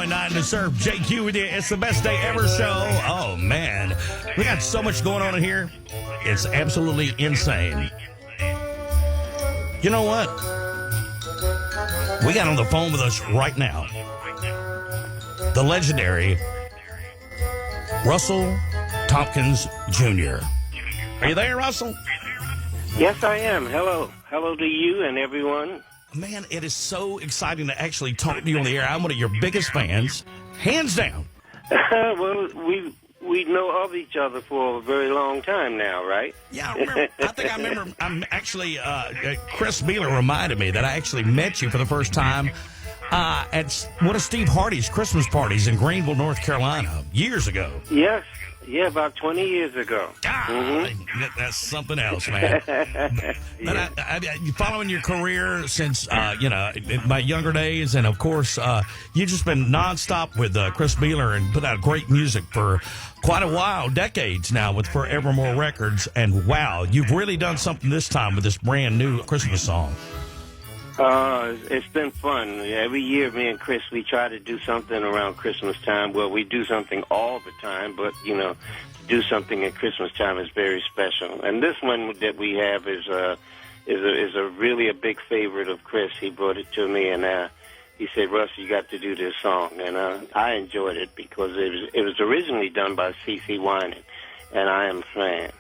94.9 to serve JQ with you. It's the best day ever show. Oh, man. We got so much going on in here. It's absolutely insane. You know what? We got on the phone with us right now the legendary Russell Thompkins Jr. Are you there, Russell? Yes, I am. Hello. Hello to you and everyone. Man, it is so exciting to actually talk to you on the air. I'm one of your biggest fans, hands down. Well, we know of each other for a very long time now, right? Yeah, I remember. I'm actually, Chris Beeler reminded me that I actually met you for the first time at one of Steve Hardy's Christmas parties in Greenville, North Carolina, years ago. Yes. Yeah, about 20 years ago. That's something else, man. But I following your career since, in my younger days, and of course, you've just been nonstop with Chris Beeler and put out great music for quite a while, decades now with Forevermore Records. And wow, you've really done something this time with this brand new Christmas song. It's been fun. Every year, me and Chris, we try to do something around Christmas time. Well, we do something all the time, but, to do something at Christmas time is very special. And this one that we have is a really a big favorite of Chris. He brought it to me, and he said, Russ, you got to do this song. And I enjoyed it because it was originally done by C.C. Winans, and I am a fan.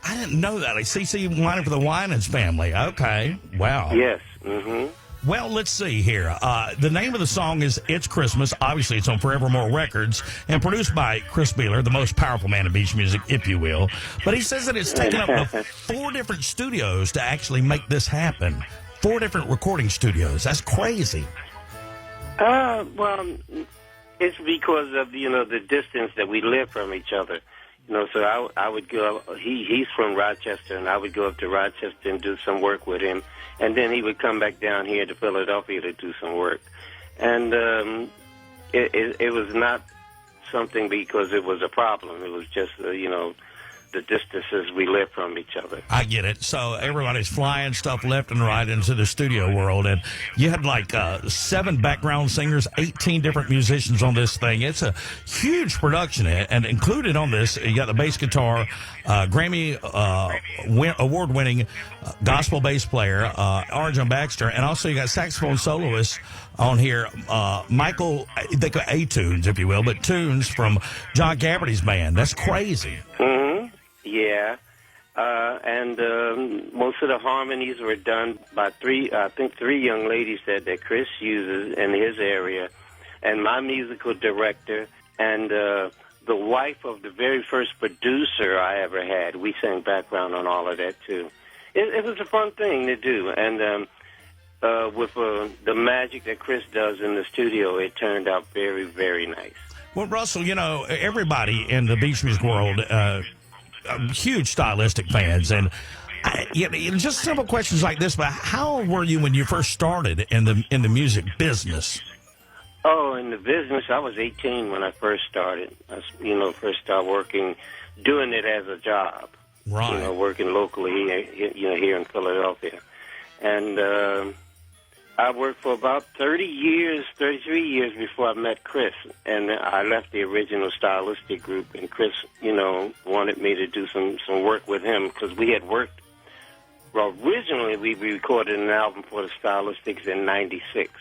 I didn't know that. Like C.C. Winans for the Winans family. Okay. Wow. Yes. Mm-hmm. Well, let's see here. The name of the song is It's Christmas. Obviously, it's on Forevermore Records and produced by Chris Beeler, the most powerful man in beach music, if you will. But he says that it's taken up 4 different studios to actually make this happen. 4 different recording studios. That's crazy. Well, it's because of, the distance that we live from each other. So I would go, he's from Rochester, and I would go up to Rochester and do some work with him. And then he would come back down here to Philadelphia to do some work. And it was not something because it was a problem. It was just, the distances we live from each other. I get it. So everybody's flying stuff left and right into the studio world. And you had 7 background singers, 18 different musicians on this thing. It's a huge production. And included on this, you got the bass guitar, Grammy award-winning gospel bass player, Arjun Baxter. And also you got saxophone soloist on here, Michael, they call A-Tunes, if you will, but Tunes from John Cafferty's band. That's crazy. Mm-hmm. Yeah. And most of the harmonies were done by 3 young ladies that Chris uses in his area, and my musical director, and the wife of the very first producer I ever had. We sang background on all of that, too. It was a fun thing to do, and with the magic that Chris does in the studio, it turned out very, very nice. Well, Russell, everybody in the beach music world, huge stylistic fans, and just simple questions like this. But how old were you when you first started in the music business? Oh, in the business, I was 18 when I first started. First started working, doing it as a job. Right. Working locally, here in Philadelphia, and I worked for about 33 years before I met Chris, and I left the original stylistic group, and Chris, wanted me to do some work with him because we had worked. Well, originally we recorded an album for the Stylistics in '96,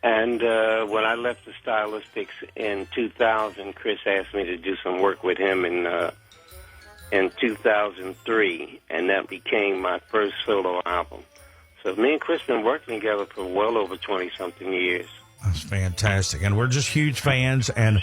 and when I left the Stylistics in 2000, Chris asked me to do some work with him in 2003, and that became my first solo album. So me and Chris been working together for well over 20-something years. That's fantastic. And we're just huge fans and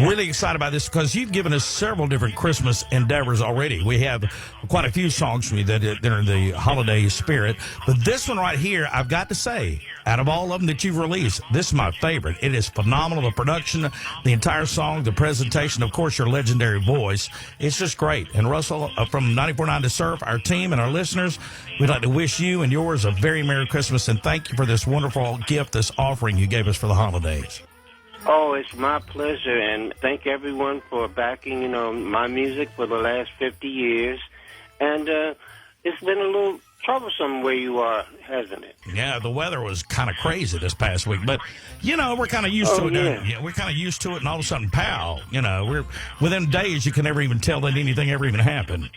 really excited about this because you've given us several different Christmas endeavors already. We have quite a few songs from you that are in the holiday spirit. But this one right here, I've got to say, out of all of them that you've released, this is my favorite. It is phenomenal. The production, the entire song, the presentation, of course, your legendary voice. It's just great. And Russell, from 94.9 to Surf, our team and our listeners, we'd like to wish you and yours a very Merry Christmas and thank you for this wonderful gift, this offering you gave us for the holidays. Oh, it's my pleasure, and thank everyone for backing, my music for the last 50 years. And it's been a troublesome where you are, hasn't it? Yeah, the weather was kind of crazy this past week, but we're kind of used to it. Yeah. We're kind of used to it, and all of a sudden, pow! We're within days. You can never even tell that anything ever even happened.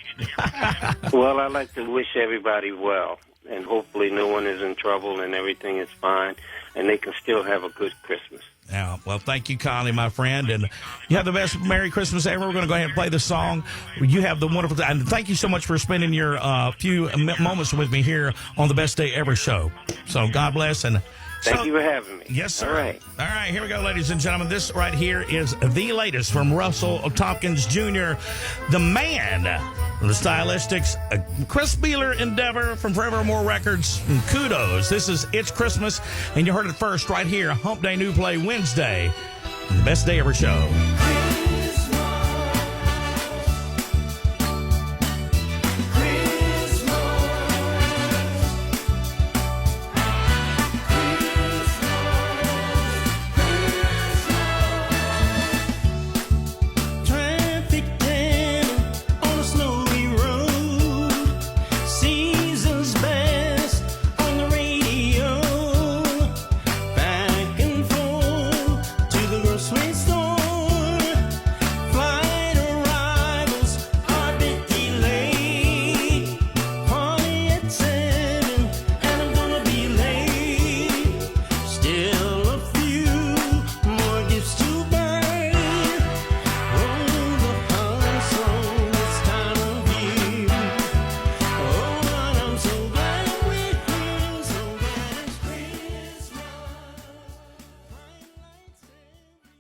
Well, I'd like to wish everybody well, and hopefully no one is in trouble and everything is fine, and they can still have a good Christmas. Yeah, well, thank you, Connie, my friend, and you have the best Merry Christmas ever. We're going to go ahead and play the song. You have the wonderful time, and thank you so much for spending your few moments with me here on the Best Day Ever show. So God bless, and Thank you for having me. Yes, sir. All right, here we go, ladies and gentlemen. This right here is the latest from Russell Thompkins Jr., the man, the stylistics, Chris Beeler endeavor from Forevermore Records. And kudos. This is It's Christmas, and you heard it first right here, Hump Day New Play Wednesday, the Best Day Ever show.